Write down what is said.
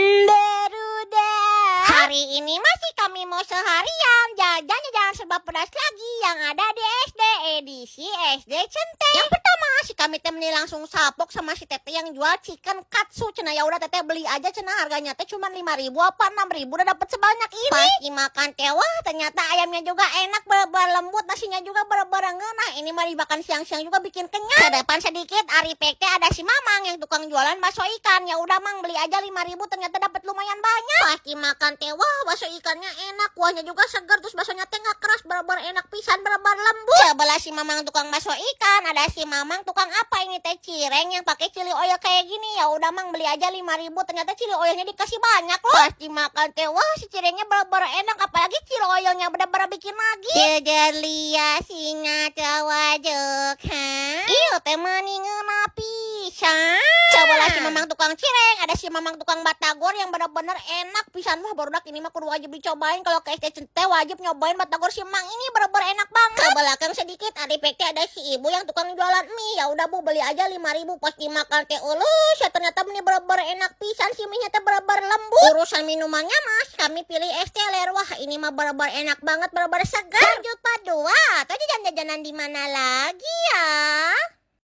Deruda. Hari ini masih kami mau seharian jajannya jangan serba pedas lagi yang ada di SD edisi SD Centeng. Yang pertama si kami temani langsung sapok sama si Tete yang jual chicken katsu. Cenah ya udah Tete beli aja cenah harganya teh cuma 5.000 apa 6.000 udah dapat sebanyak ini. Pas dimakan teh wah ternyata ayamnya juga enak bener-bener lembut, nasinya juga bener-bener ngeunah. Ini mah dimakan siang-siang juga bikin kenyang. Ke depan sedikit Ari PK ada si Mamang yang tukang jualan bakso ikan. Ya udah Mang beli aja 5.000 ternyata dapat lumayan banyak. Pas dimakan teh wah bakso ikannya enak, kuahnya juga segar, terus baksonya teh nggak keras, bener-bener enak pisan, bener-bener lembut. Sebelah si Mamang tukang bakso ikan ada si Mamang tukang apa ini teh cireng yang pakai chili oil kayak gini. Ya udah Mang beli aja 5.000 ternyata chili oilnya dikasih banyak loh. Pas dimakan teh wah si cirengnya bener-bener enak, apalagi chili oilnya bener-bener bikin lagi. Jejelia singa cawajek ha. Iyo teh mending pisan. Cobalah si Mamang tukang cireng, ada si Mamang tukang batagor yang bener-bener enak pisan. Wah barudak ini mah kudu wajib dicobain, kalau ke SD Centeng wajib nyobain batagor si Mang ini bener-bener enak banget. Ke belakang sedikit ada PT ada si ibu yang tukang jualan mie. Ya udah Bu beli aja 5.000. Pas dimakan teh ulus ya ternyata ini bener-bener enak pisan, si mie nya teh bener-bener lembut. Urusan minumannya Mas kami pilih es teler. Wah ini mah bener-bener enak banget, bener-bener segar. Lanjut Pak 2. Tadi jajan-jajanan di mana lagi ya?